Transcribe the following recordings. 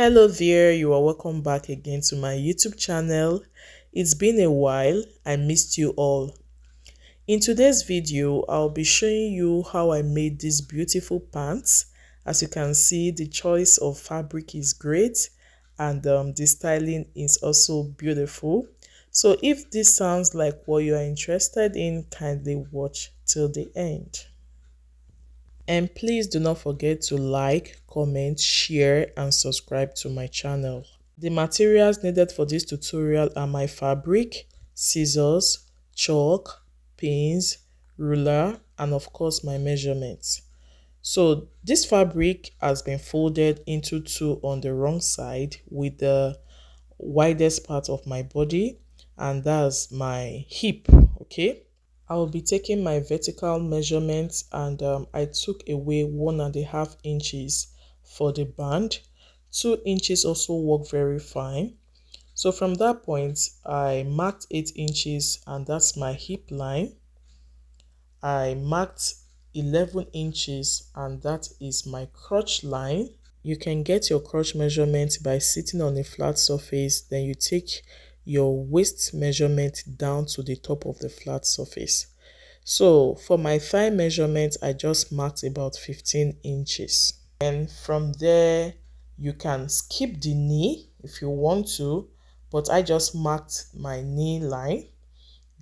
Hello there, you are welcome back again to my YouTube channel. It's been a while, I missed you all. In today's video, I'll be showing you how I made these beautiful pants. As you can see, the choice of fabric is great and the styling is also beautiful. So if this sounds like what you are interested in, kindly watch till the end. And please do not forget to like, comment, share and subscribe to my channel. The materials needed for this tutorial are my fabric, scissors, chalk, pins, ruler and of course my measurements. So this fabric has been folded into two on the wrong side with the widest part of my body, and that's my hip. Okay, I will be taking my vertical measurements and I took away 1.5 inches for the band. 2 inches also work very fine. So from that point, I marked 8 inches and that's my hip line. I marked 11 inches and that is my crotch line. You can get your crotch measurement by sitting on a flat surface, then you take your waist measurement down to the top of the flat surface. So for my thigh measurement, I just marked about 15 inches. And from there, you can skip the knee if you want to, but I just marked my knee line.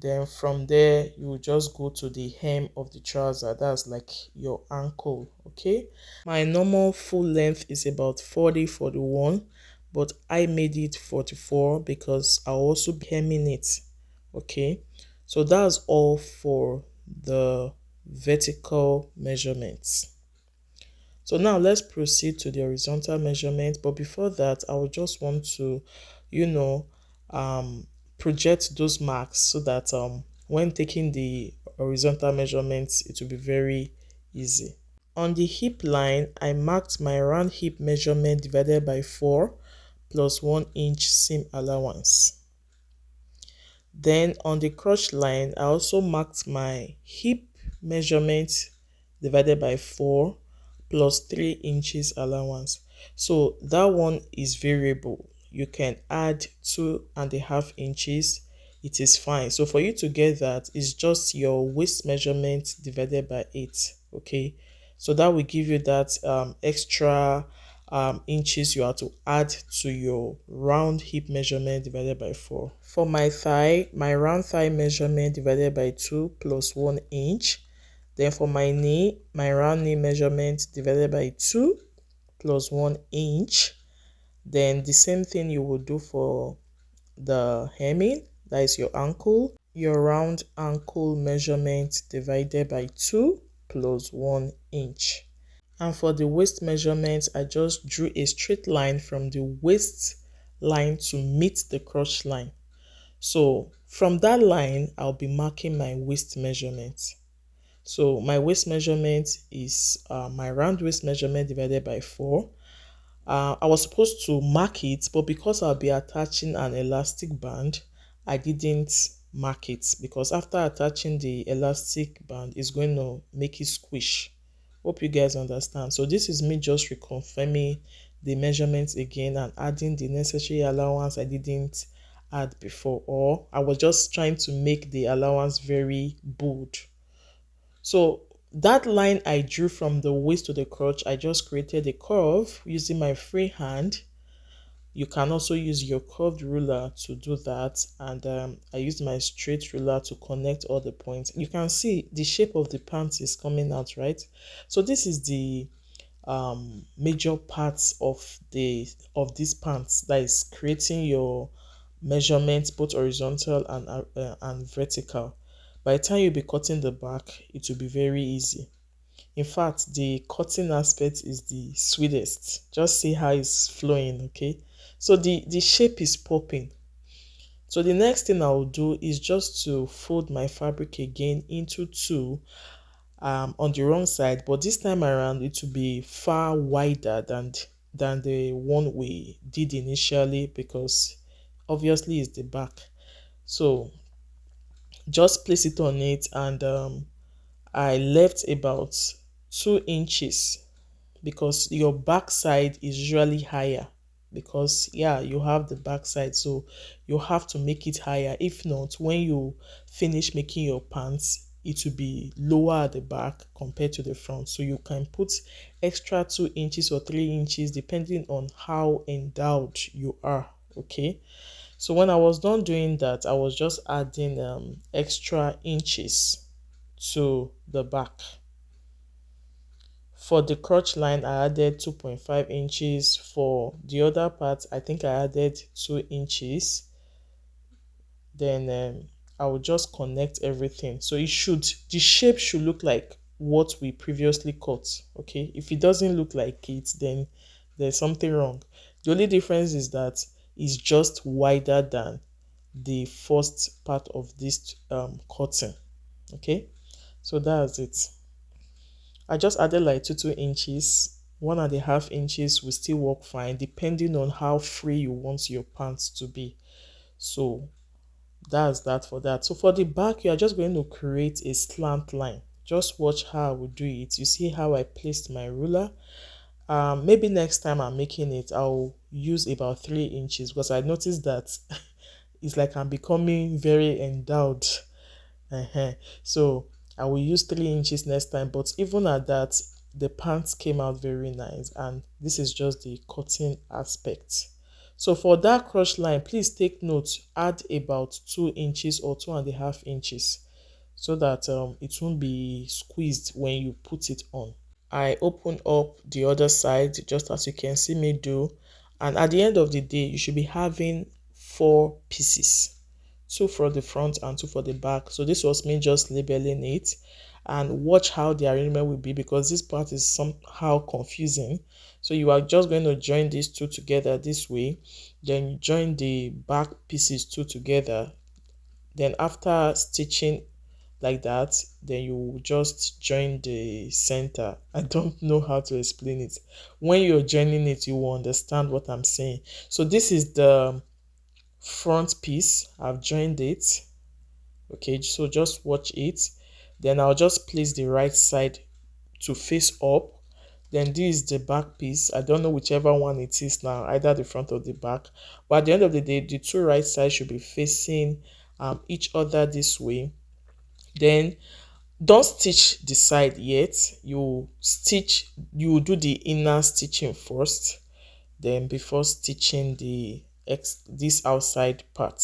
Then from there, you will just go to the hem of the trouser. That's like your ankle, okay? My normal full length is about 41, but I made it 44 because I'll also be hemming it, okay? So that's all for the vertical measurements. So now let's proceed to the horizontal measurement. But before that, I would just want to, project those marks so that when taking the horizontal measurements, it will be very easy. On the hip line, I marked my round hip measurement divided by 4 plus 1 inch seam allowance. Then on the crotch line, I also marked my hip measurement divided by 4 plus 3 inches allowance. So that one is variable. You can add 2.5 inches. It is fine. So for you to get that, it's just your waist measurement divided by 8. Okay. So that will give you that extra inches you have to add to your round hip measurement divided by 4. For my thigh, my round thigh measurement divided by 2 plus 1 inch. Then for my knee, my round knee measurement divided by 2 plus 1 inch. Then the same thing you will do for the hemming, that is your ankle. Your round ankle measurement divided by 2 plus 1 inch. And for the waist measurement, I just drew a straight line from the waist line to meet the crotch line. So from that line, I'll be marking my waist measurement. So my waist measurement is my round waist measurement divided by 4. I was supposed to mark it, but because I'll be attaching an elastic band, I didn't mark it because after attaching the elastic band, it's going to make it squish. Hope you guys understand. So this is me just reconfirming the measurements again and adding the necessary allowance I didn't add before, or I was just trying to make the allowance very bold. So that line I drew from the waist to the crotch, I just created a curve using my free hand. You can also use your curved ruler to do that, and I used my straight ruler to connect all the points. You can see the shape of the pants is coming out, right? So this is the major parts of these pants, that is creating your measurements, both horizontal and vertical. By the time you'll be cutting the back, it will be very easy. In fact, the cutting aspect is the sweetest. Just see how it's flowing, okay? So the shape is popping. So the next thing I will do is just to fold my fabric again into two on the wrong side, but this time around it will be far wider than the one we did initially, because obviously it's the back. So just place it on it, and I left about 2 inches because your back side is usually higher because yeah, you have the back side, so you have to make it higher. If not, when you finish making your pants, it will be lower at the back compared to the front. So you can put extra 2 inches or 3 inches depending on how endowed you are. Okay, so when I was done doing that, I was just adding extra inches to the back. For the crotch line, I added 2.5 inches. For the other part, I think I added 2 inches. Then I will just connect everything. So the shape should look like what we previously cut. Okay, if it doesn't look like it, then there's something wrong. The only difference is that it's just wider than the first part of this cutting. Okay, so that's it. I just added like 2 inches. 1.5 inches will still work fine depending on how free you want your pants to be. So that's that for that. So for the back, you are just going to create a slant line. Just watch how I will do it. You see how I placed my ruler. Maybe next time I'm making it, I'll use about 3 inches, because I noticed that it's like I'm becoming very endowed. So I will use 3 inches next time, but even at that, the pants came out very nice, and this is just the cutting aspect. So for that crotch line, please take note, add about 2 inches or 2.5 inches, so that it won't be squeezed when you put it on. I open up the other side just as you can see me do, and at the end of the day, you should be having 4 pieces. 2 for the front and 2 for the back. So this was me just labeling it, and watch how the arrangement will be, because this part is somehow confusing. So you are just going to join these 2 together this way, then you join the back pieces 2 together, then after stitching like that, then you just join the center. I don't know how to explain it. When you're joining it, you will understand what I'm saying. So this is the front piece. I've joined it. Okay, so just watch it. Then I'll just place the right side to face up. Then this is the back piece. I don't know whichever one it is now, either the front or the back, but at the end of the day, the 2 right sides should be facing each other this way. Then don't stitch the side yet. You do the inner stitching first, then before stitching this outside part.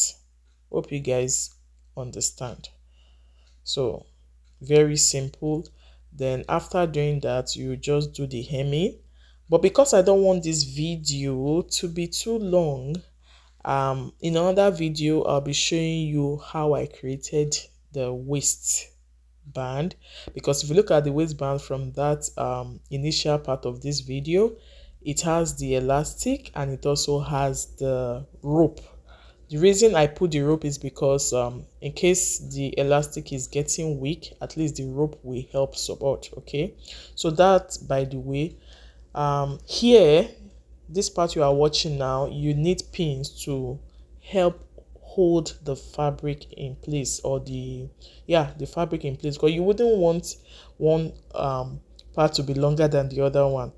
Hope you guys understand. So very simple. Then after doing that, you just do the hemming. But because I don't want this video to be too long, in another video I'll be showing you how I created the waist band, because if you look at the waistband from that initial part of this video, it has the elastic and it also has the rope. The reason I put the rope is because in case the elastic is getting weak, at least the rope will help support. Okay, so that, by the way, here, this part you are watching now, you need pins to help hold the fabric in place, or the fabric in place, because you wouldn't want one part to be longer than the other one.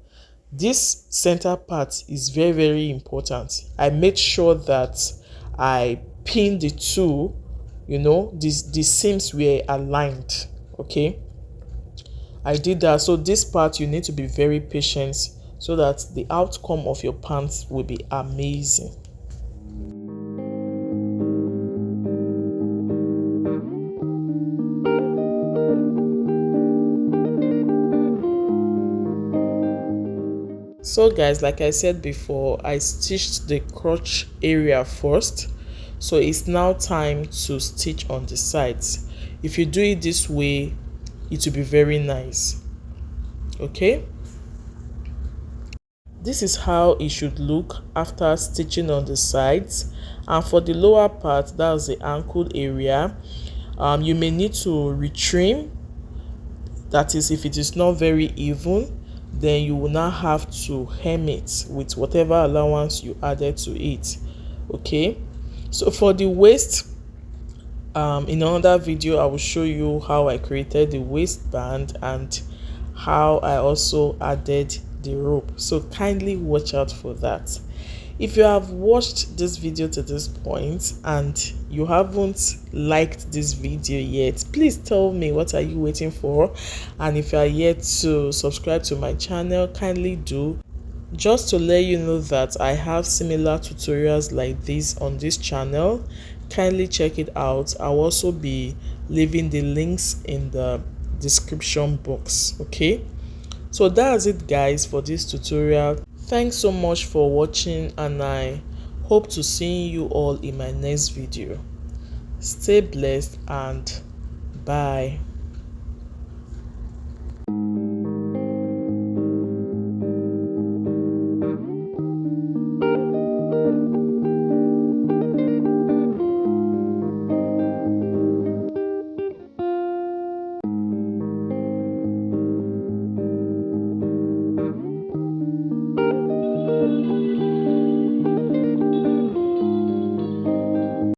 This center part is very, very important. I made sure that I pinned the 2, the seams were aligned. Okay, I did that. So this part, you need to be very patient so that the outcome of your pants will be amazing. So guys, like I said before, I stitched the crotch area first, so it's now time to stitch on the sides. If you do it this way, it will be very nice. Okay, this is how it should look after stitching on the sides. And for the lower part, that's the ankle area, you may need to retrim. That is, if it is not very even, then you will now have to hem it with whatever allowance you added to it. Okay, so for the waist, in another video I will show you how I created the waistband and how I also added the rope, so kindly watch out for that. If you have watched this video to this point and you haven't liked this video yet, please tell me, what are you waiting for? And if you are yet to subscribe to my channel, kindly do. Just to let you know that I have similar tutorials like this on this channel. Kindly check it out. I'll also be leaving the links in the description box. Okay, so that's it guys for this tutorial. Thanks so much for watching, and I hope to see you all in my next video. Stay blessed and bye.